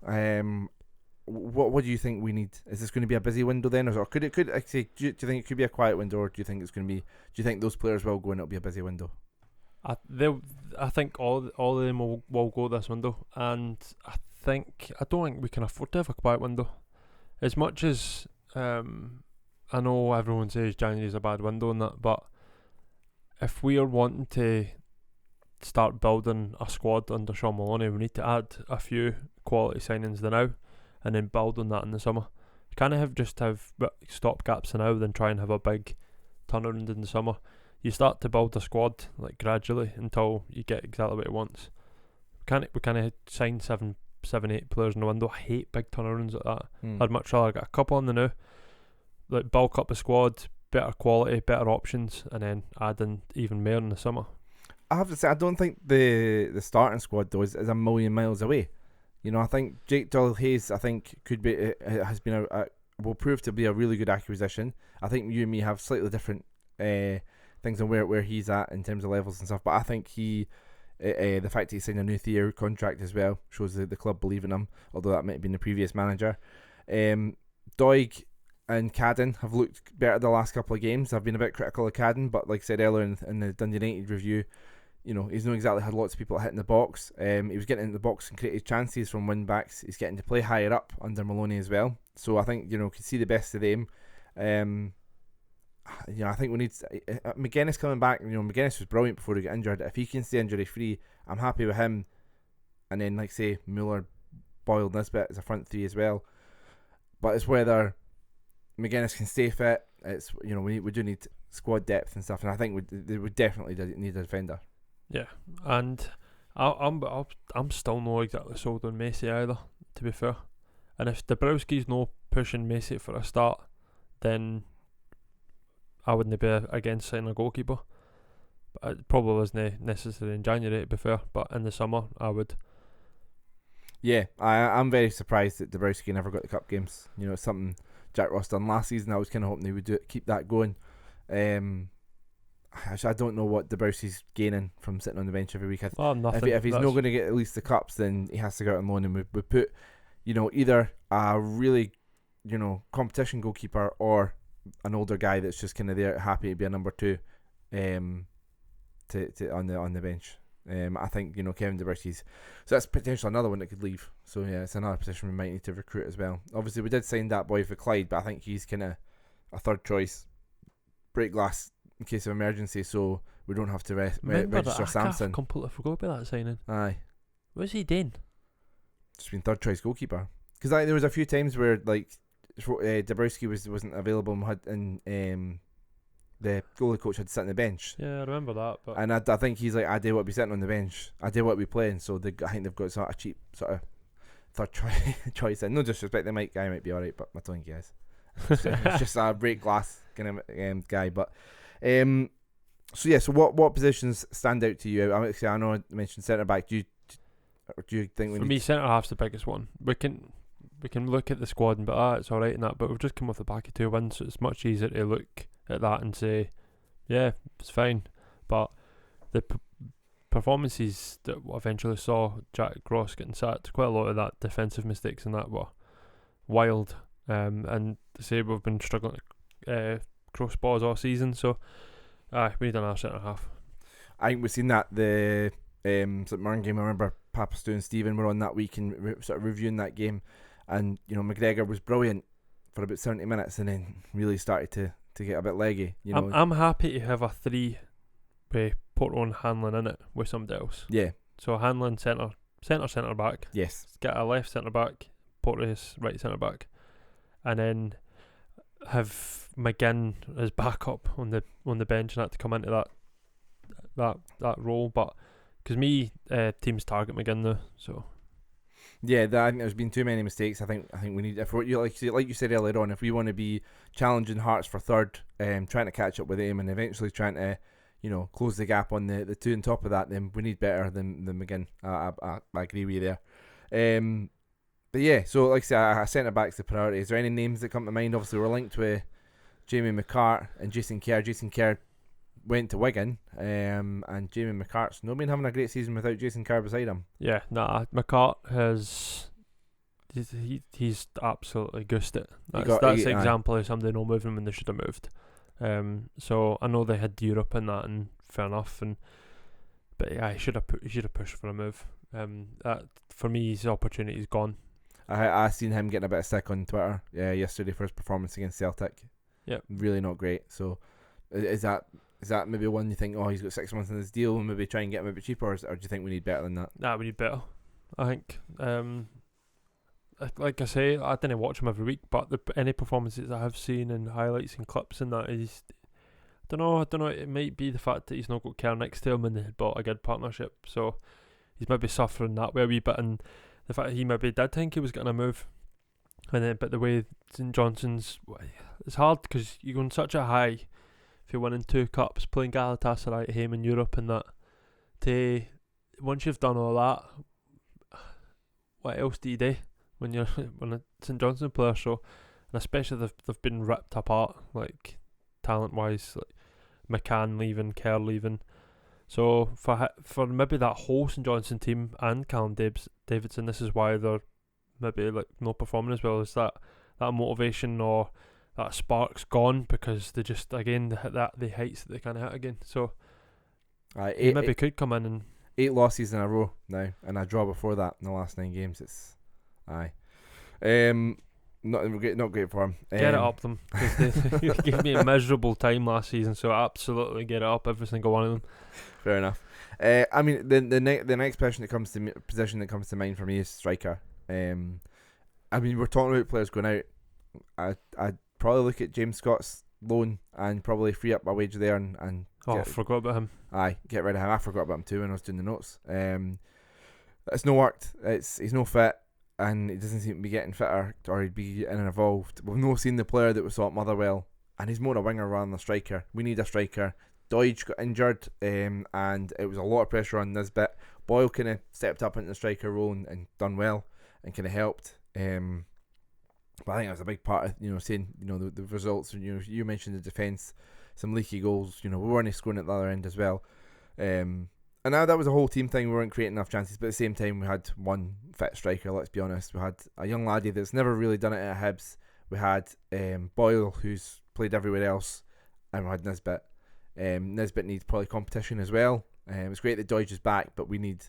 A: what do you think we need? Is this going to be a busy window then, or do you think it could be a quiet window, or do you think it's going to be? Do you think those players will go and it'll be a busy window?
B: I think all of them will go this window, and I don't think we can afford to have a quiet window. As much as I know everyone says January is a bad window and that, but if we are wanting to start building a squad under Sean Maloney, we need to add a few quality signings now and then build on that in the summer. You can't have stop gaps now, then try and have a big turnaround in the summer. You start to build a squad like gradually until you get exactly what it wants. We can't sign 7-8 players in the window. I hate big turnarounds like that. I'd much rather get a couple on the new, like bulk up the squad, better quality, better options, and then add in even more in the summer.
A: I have to say, I don't think the starting squad though is a million miles away. I think Jake Doyle-Hayes, could be will prove to be a really good acquisition. I think you and me have slightly different things on where he's at in terms of levels and stuff, but I think the fact that he signed a new 3-year contract as well shows the club believe in him, although that might have been the previous manager. Doig and Cadden have looked better the last couple of games. I've been a bit critical of Cadden, but like I said earlier in the Dundee United review, he's not exactly had lots of people hitting the box. He was getting into the box and created chances from win backs. He's getting to play higher up under Maloney as well. So I think can see the best of them. I think we need McGuinness coming back. McGuinness was brilliant before he got injured. If he can stay injury free, I'm happy with him. And then, like say, Mueller, Boyle, Nisbet as a front 3 as well. But it's whether McGuinness can stay fit. It's we do need squad depth and stuff, and I think we definitely need a defender.
B: Yeah, and I'm still not exactly sold on Macy either, to be fair. And if Dabrowski's no pushing Macy for a start, then I wouldn't be against signing a goalkeeper. But it probably wasn't necessary in January, to be fair, but in the summer I would.
A: Yeah, I'm very surprised that Dabrowski never got the cup games. It's something Jack Ross done last season. I was kind of hoping he would keep that going. I don't know what Dabrowski's gaining from sitting on the bench every week.
B: Nothing.
A: If he's not going to get at least the cups, then he has to go out on loan, and we put either a really, competition goalkeeper or an older guy that's just kind of there, happy to be a number 2, to on the bench. I think Kevin Dabrowski's, so that's potentially another one that could leave. So yeah, it's another position we might need to recruit as well. Obviously, we did sign that boy for Clyde, but I think he's kind of a third choice, break glass in case of emergency, so we don't have to register Samson.
B: I completely forgot about that signing.
A: Aye,
B: What's he doing?
A: Just been third choice goalkeeper. Because there was a few times where Dabrowski wasn't available and the goalie coach had to sit on the bench.
B: Yeah, I remember that. But
A: and I think he's like, I do what be sitting on the bench. I do what be playing. So I think they've got sort of cheap sort of third choice. And no disrespect, the guy might be alright, but I don't think he is. It's just a break glass kind of guy. But so what positions stand out to you? I know I mentioned centre back. Do you think
B: for me, centre half's the biggest one? We can look at the squad and be it's alright in that, but we've just come off the back of 2 wins, so it's much easier to look at that and say, yeah, it's fine. But the performances that eventually saw Jack Ross getting sacked, quite a lot of that defensive mistakes and that were wild. And to say we've been struggling to cross balls all season, so we need another centre half.
A: I think we've seen that the St Mirren game. I remember Papa Stu and Stephen were on that week and sort of reviewing that game, and McGregor was brilliant for about 70 minutes and then really started to get a bit leggy.
B: I'm happy to have a 3 with Porto and Hanlon in it with somebody else.
A: Yeah.
B: So Hanlon centre back.
A: Yes.
B: Get a left centre back, Porto's right centre back, and then have McGinn as backup on the bench and that to come into that role. But because teams target McGinn now, so.
A: Yeah, I think there's been too many mistakes. I think we need, if you like you said earlier on, if we want to be challenging Hearts for third, trying to catch up with them and eventually trying to, close the gap on the 2 on top of that, then we need better than McGinn. I agree with you there. But yeah, so like I said, I centre back's the priority. Is there any names that come to mind? Obviously, we're linked with Jamie McCart and Jason Kerr. Jason Kerr went to Wigan, and Jamie McCart's not been having a great season without Jason Kerr beside him.
B: Yeah, McCart he's absolutely goosed it. That's an example of somebody not moving when they should have moved. So I know they had Europe and that, and fair enough. But yeah, he should have pushed for a move. That for me, his opportunity's gone.
A: I seen him getting a bit of stick on Twitter yesterday for his performance against Celtic.
B: Yeah, really
A: not great. So is that maybe one you think, he's got 6 months in his deal and maybe try and get him a bit cheaper, or do you think we need better than that?
B: Nah, we need better. I think. Like I say, I didn't watch him every week, but any performances I have seen and highlights and clips and that is, I don't know. It might be the fact that he's not got Kerr next to him and they had bought a good partnership, so he's maybe suffering that way a wee bit, and the fact that he maybe did think he was getting a move, and then but the way St Johnson's, it's hard because you're going such a high if you're winning 2 cups, playing Galatasaray at home in Europe and that. Once you've done all that, what else do you do when you're a St Johnson player? So, and especially they've been ripped apart, like talent wise, like McCann leaving, Kerr leaving. So for maybe that whole St Johnson team and Callum Davidson, this is why they're maybe like not performing as well. Is that motivation or that spark's gone because they just again hit the heights that they can't hit again. So maybe could come in and
A: 8 losses in a row now and a draw before that in the last 9 games. It's not great for him.
B: Get it up them, because they gave me a miserable time last season, so absolutely get it up every single one of them.
A: Fair enough. I mean the next position that comes to mind for me is striker. I mean, we're talking about players going out. I'd probably look at James Scott's loan and probably free up a wage there and
B: I forgot about him.
A: Get rid of him. I forgot about him too when I was doing the notes. It's not worked. He's no fit, and he doesn't seem to be getting fitter or he'd be getting involved. We've not seen the player that we saw at Motherwell, and he's more a winger rather than a striker. We need a striker. Doidge got injured, and it was a lot of pressure on Nisbet. Boyle kind of stepped up into the striker role and done well and kind of helped. But I think that was a big part of seeing the results. You mentioned the defence, some leaky goals. We weren't scoring at the other end as well. And And now that was a whole team thing. We weren't creating enough chances, but at the same time, we had one fit striker. Let's be honest. We had a young laddie that's never really done it at Hibs. We had Boyle, who's played everywhere else, and we had Nisbet. Nisbet needs probably competition as well. It's great that Deutsch is back, but we need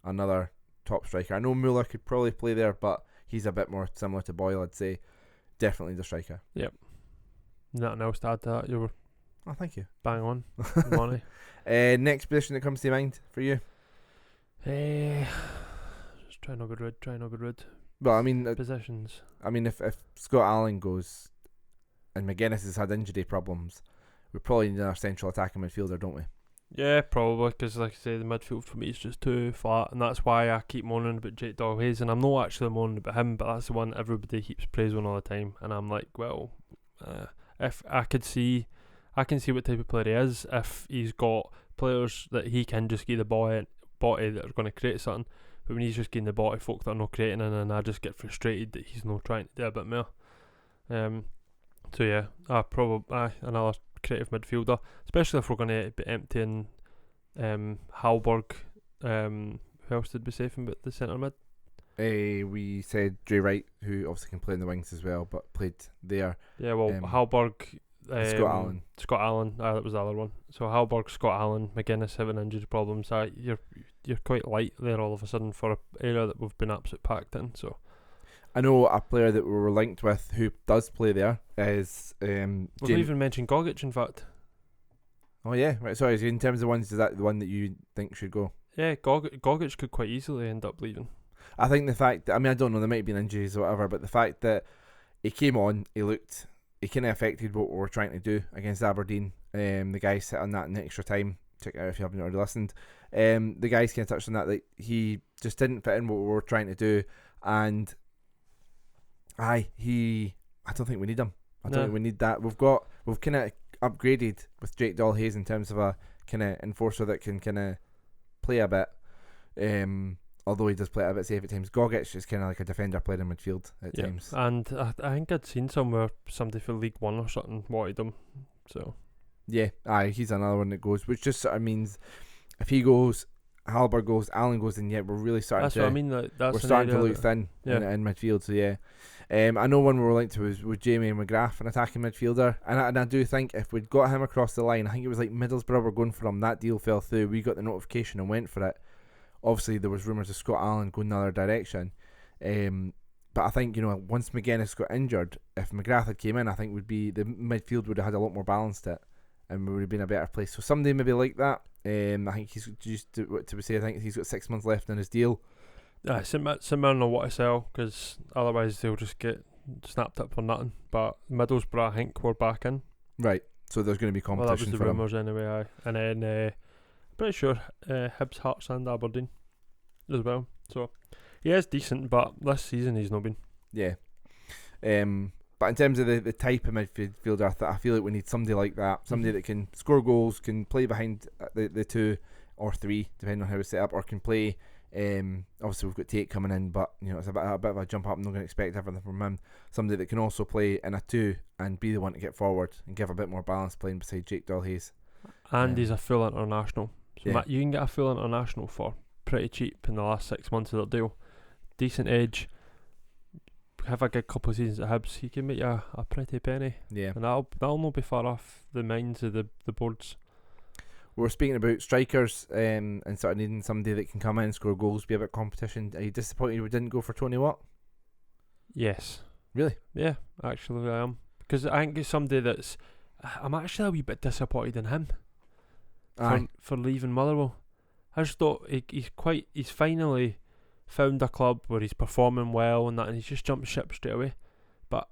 A: another top striker. I know Muller could probably play there, but he's a bit more similar to Boyle, I'd say. Definitely the striker.
B: Yep. Nothing else to add to that. You were
A: thank you.
B: bang on. Money.
A: Next position that comes to mind for you?
B: Just try not good rid.
A: Well, I mean,
B: Positions.
A: I mean, if Scott Allen goes and McGuinness has had injury problems, we probably need our central attacking midfielder, don't we?
B: Yeah, probably, because like I say, the midfield for me is just too flat, and that's why I keep moaning about Jake Doyle-Hayes, and I'm not actually moaning about him, but that's the one everybody keeps praising all the time, and I'm like, well, if I can see what type of player he is, if he's got players that he can just get the body that are going to create something, but when he's just getting the body folk that are not creating, and I just get frustrated that he's not trying to do a bit more. So yeah, another creative midfielder, especially if we're going to be emptying Hallberg. Who else did we say from the centre mid?
A: We said Drey Wright, who obviously can play in the wings as well, but played there.
B: Yeah, well, Hallberg,
A: Scott Allen.
B: That was the other one. So Hallberg, Scott Allen, McGuinness having injury problems. You're quite light there all of a sudden for an area that we've been absolutely packed in. So
A: I know a player that we were linked with who does play there is
B: we've even mentioned Gogic, in fact.
A: Oh yeah, right. Sorry. So in terms of ones, is that the one that you think should go?
B: Yeah, Gogic could quite easily end up leaving.
A: I think the fact that, I mean, I don't know, there might have been injuries or whatever, but the fact that he came on, he kind of affected what we were trying to do against Aberdeen. The guys sit on that in extra time. Check it out if you haven't already listened. The guys kind of touched on that he just didn't fit in what we were trying to do, and I don't think we need him. I don't think we need that. We've kind of upgraded with Jake Doyle-Hayes in terms of a kind of enforcer that can kind of play a bit. Although he does play a bit safe at times. Gogic is kind of like a defender playing in midfield at times.
B: And I think I'd seen somewhere somebody for League One or something wanted him. So
A: yeah, he's another one that goes, which just sort of means if he goes, Hallberg goes, Allen goes, and yet we're really starting
B: that's
A: to.
B: What I mean. We're
A: starting to look thin in midfield. So yeah, I know one we were linked to was Jamie McGrath, an attacking midfielder, and I do think if we'd got him across the line, I think it was like Middlesbrough were going for him. That deal fell through. We got the notification and went for it. Obviously, there was rumours of Scott Allen going another direction, but I think once McGuinness got injured, if McGrath had came in, I think the midfield would have had a lot more balance to it, and we would have been a better place. So somebody maybe like that. I think he's just to say. I think he's got 6 months left in his deal.
B: Similar know what to sell, because otherwise they'll just get snapped up for nothing. But Middlesbrough, I think, we're back in.
A: Right. So there's going to be competition.
B: Well, that was the
A: for
B: rumours anyway. Aye. And then pretty sure Hibs, Hearts and Aberdeen as well. So he is decent, but this season he's not been. Yeah.
A: But in terms of the type of midfielder, I feel like we need somebody like that. Somebody that can score goals, can play behind the 2 or 3, depending on how it's set up, or can play. Obviously we've got Tate coming in, but it's a bit of a jump up. I'm not going to expect everything from him. Somebody that can also play in a 2 and be the one to get forward and give a bit more balance playing beside Jake Doyle-Hayes. And
B: he's a full international. So
A: yeah.
B: You can get a full international for pretty cheap in the last 6 months of their deal. Decent age. Have a good couple of seasons at Hibs, he can make you a pretty penny.
A: Yeah.
B: And that'll not be far off the minds of the boards.
A: We're speaking about strikers and sort of needing somebody that can come in, score goals, be a bit of competition. Are you disappointed we didn't go for Tony Watt?
B: Yes.
A: Really?
B: Yeah, actually I am. Because I think it's somebody that's... I'm actually a wee bit disappointed in him for leaving Motherwell. I just thought he's finally found a club where he's performing well and that, and he's just jumped ship straight away. But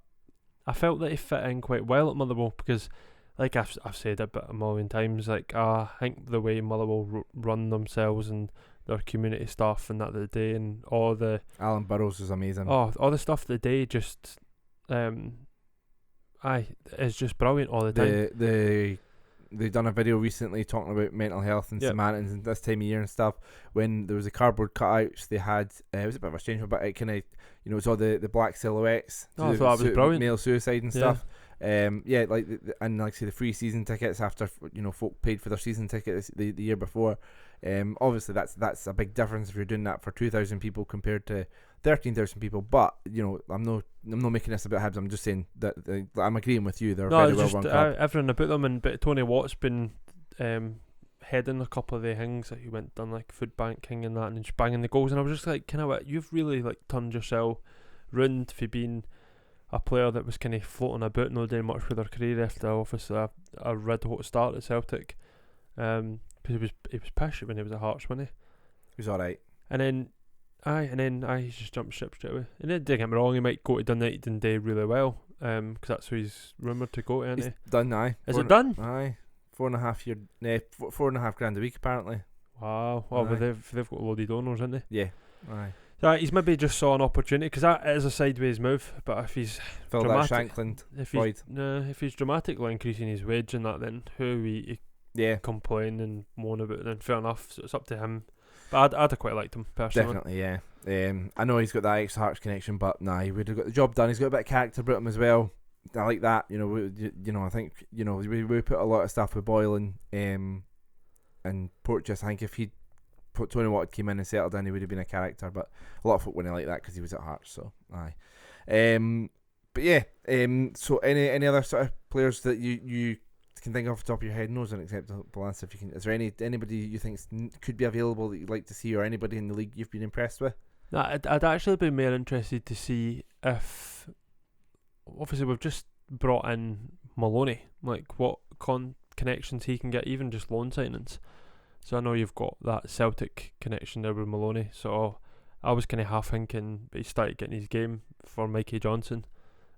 B: I felt that he fit in quite well at Motherwell, because like I've said it a million times, like I think the way Motherwell run themselves and their community stuff and that the day, and all the
A: Alan Burrows is amazing.
B: All the stuff the day just it's just brilliant all the time.
A: They've done a video recently talking about mental health and Samaritans and this time of year and stuff. When there was the cardboard cutouts, they had it was a bit of a strange one, but it kind of it's all the black silhouettes.
B: I thought that was brilliant.
A: Male suicide and stuff. And like say the free season tickets after folk paid for their season tickets the year before. Obviously that's a big difference if you're doing that for 2,000 people compared to 13,000 people. But I'm not making this about Hibs. I'm just saying that I'm agreeing with you. They're a very well run club.
B: Everything about them, but Tony Watt's been heading a couple of the things that he done like food banking and that, and just banging the goals. And I was just like, kind of what you've really like turned yourself round for being a player that was kind of floating about, not doing much with their career after obviously a red hot start at Celtic. Because he was passionate when he was at Hearts, wasn't he?
A: He was alright.
B: And then he just jumped ship straight away. And then, don't get me wrong, he might go to Dundee Utd and do really well. Because that's who he's rumoured to go to, isn't he?
A: Done, aye.
B: Is it done?
A: Aye. 4.5 grand a week apparently.
B: Wow. Well, but they've got loaded owners, haven't they?
A: Yeah. Aye.
B: So he's maybe just saw an opportunity, because that is a sideways move. But if he's
A: Fill that Shankland void.
B: If he's dramatically increasing his wage and that, then who he complain and moan about, then fair enough. So it's up to him. But I'd have quite liked him personally.
A: Definitely, yeah. I know he's got that extra Hearts connection, but he would have got the job done. He's got a bit of character about him as well. I like that. I think we put a lot of stuff with Boylan and Porteous. I think if Tony Watt came in and settled in, he would have been a character. But a lot of folk wouldn't like that because he was at Hearts. So aye. But yeah. So any other sort of players that you can think of off the top of your head? No is an acceptable answer. If you can, is there anybody you think could be available that you'd like to see, or anybody in the league you've been impressed with?
B: No, I'd actually be more interested to see if, obviously we've just brought in Maloney, like what connections he can get, even just loan signings. So I know you've got that Celtic connection there with Maloney, so I was kind of half thinking he started getting his game for Mikey Johnson.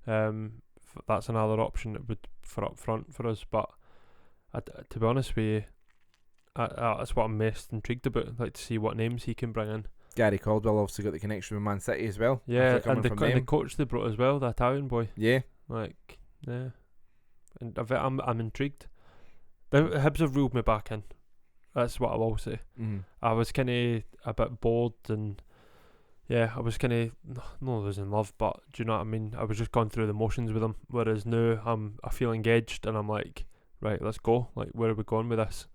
B: That's another option that would for up front for us, but to be honest with you, that's what I'm most intrigued about. I'd like to see what names he can bring in.
A: Gary Caldwell obviously got the connection with Man City as well.
B: Yeah, and the coach they brought as well, the Italian boy.
A: Yeah,
B: and I'm intrigued. The Hibs have reeled me back in. That's what I will say.
A: Mm-hmm. I
B: was kind of a bit bored, and I was kind of not losing love, but do you know what I mean? I was just going through the motions with them. Whereas now I feel engaged, and I'm like, right, let's go. Like, where are we going with this?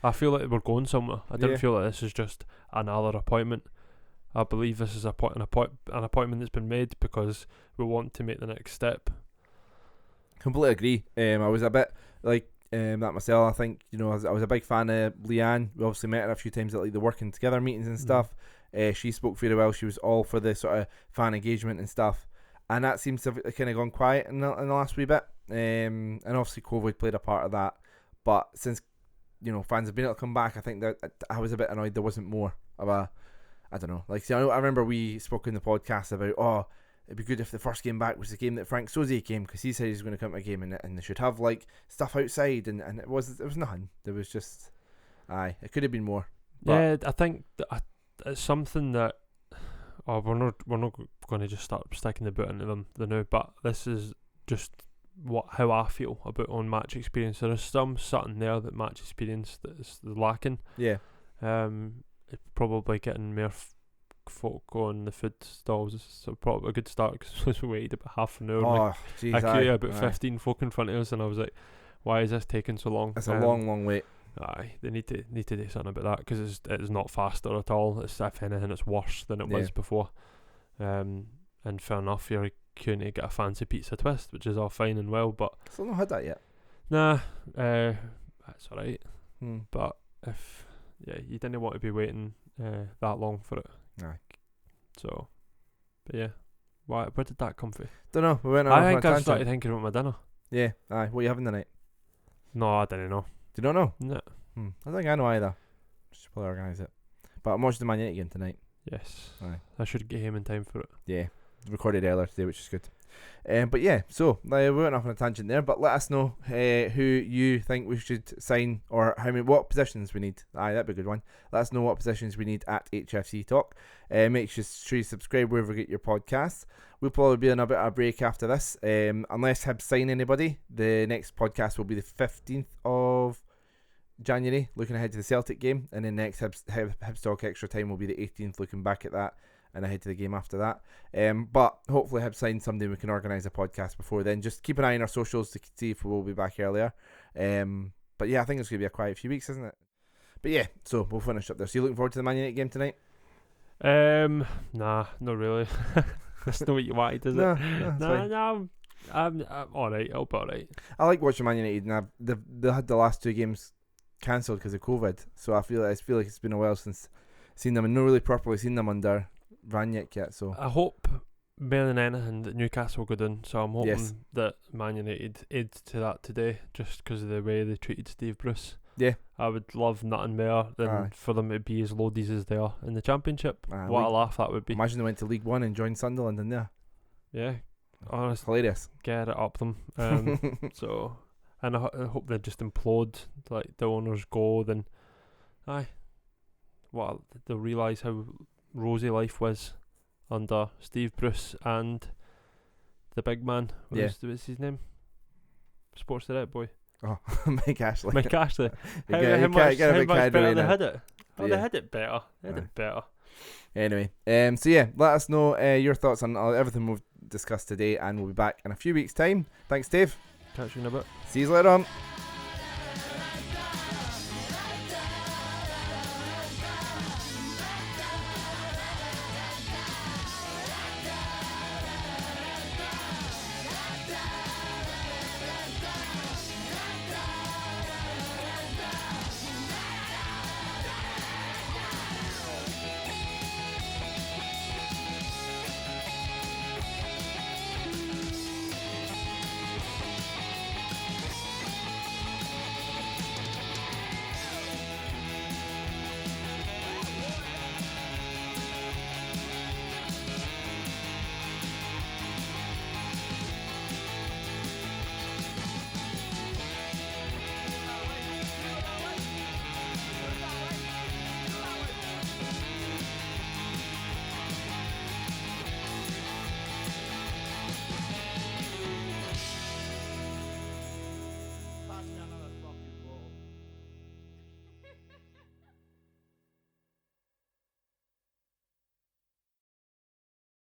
B: I feel like we're going somewhere. I didn't feel like this is just another appointment. I believe this is an appointment that's been made because we want to make the next step.
A: Completely agree. I was a bit like that myself. I think I was a big fan of Leanne. We obviously met her a few times at like the working together meetings and stuff. She spoke very well. She was all for the sort of fan engagement and stuff, and that seems to have kind of gone quiet in the last wee bit. And obviously COVID played a part of that. But since fans have been able to come back, I think that I was a bit annoyed there wasn't more of a, I don't know. Like, see, I remember we spoke in the podcast about, it'd be good if the first game back was the game that Frank Soze came, because he said he was going to come to a game, and they should have like stuff outside, and it was nothing. There was just, it could have been more.
B: Yeah, I think it's something that we're not going to just start sticking the boot into them the now, but this is just how I feel about on match experience. There is something there that match experience that is lacking.
A: Yeah.
B: It's probably getting more folk on the food stalls. It's probably a good start because we waited about half an hour. I queued about 15 folk in front of us, and I was like, why is this taking so long?
A: It's a long wait.
B: They need to do something about that, because it's not faster at all. It's, if anything, it's worse than it was before. And fair enough, you're queuing to get a fancy pizza twist, which is all fine and well, but
A: still not had that yet.
B: Nah, that's alright. But if you didn't want to be waiting that long for it. So, but yeah, where did that come from?
A: Don't know. We went on.
B: I think I started thinking about my dinner.
A: Yeah. What are you having tonight?
B: No, I didn't know.
A: You don't know?
B: No.
A: I don't think I know either. Should probably organise it. But I'm watching the Man United game tonight.
B: Yes. I should get him in time for it.
A: Yeah. Recorded earlier today, which is good. But yeah, so we went off on a tangent there, but let us know who you think we should sign, or what positions we need. That'd be a good one. Let us know what positions we need at HFC Talk. Make sure you subscribe wherever you get your podcasts. We'll probably be on a bit of a break after this, unless Hibs sign anybody. The next podcast will be the 15th of January, looking ahead to the Celtic game, and then next Hibs Talk Extra Time will be the 18th, looking back at that and ahead to the game after that. But hopefully Hibs sign somebody, we can organise a podcast before then. Just keep an eye on our socials to see if we'll be back earlier. But yeah, I think it's going to be a quiet few weeks, isn't it? But yeah, so we'll finish up there. So you looking forward to the Man United game tonight?
B: Nah, not really. That's not what you wanted, is
A: No,
B: it?
A: it's fine.
B: No, I'm alright. I'll be alright.
A: I like watching Man United, and they had the last 2 games cancelled because of COVID. So I feel like it's been a while since seen them, and not really properly seen them under Vaniek yet. So
B: I hope more than anything that Newcastle go down. So I'm hoping
A: Yes.
B: that Man United aid to that today, just because of the way they treated Steve Bruce.
A: yeah,
B: I would love nothing more than
A: Aye.
B: for them to be as loadies as they are in the Championship.
A: Aye,
B: What a
A: League-
B: laugh that would be.
A: imagine they went to League One and joined Sunderland in there.
B: Yeah, honestly,
A: Hilarious.
B: get it up them. So, and I hope they just implode, like the owners go. Then, well, they'll realise how rosy life was under Steve Bruce and the big man. What's his name? Sports Direct boy.
A: Oh, Mike Ashley.
B: Mike Ashley.
A: You
B: How
A: get a
B: much
A: bit
B: better
A: carried away
B: they
A: now.
B: had it? Oh,
A: Yeah.
B: they had it better. They had
A: Aye.
B: it better.
A: Anyway, so yeah, let us know your thoughts on everything we've discussed today, and we'll be back in a few weeks' time. Thanks, Dave.
B: Catch you in a bit.
A: See you later on.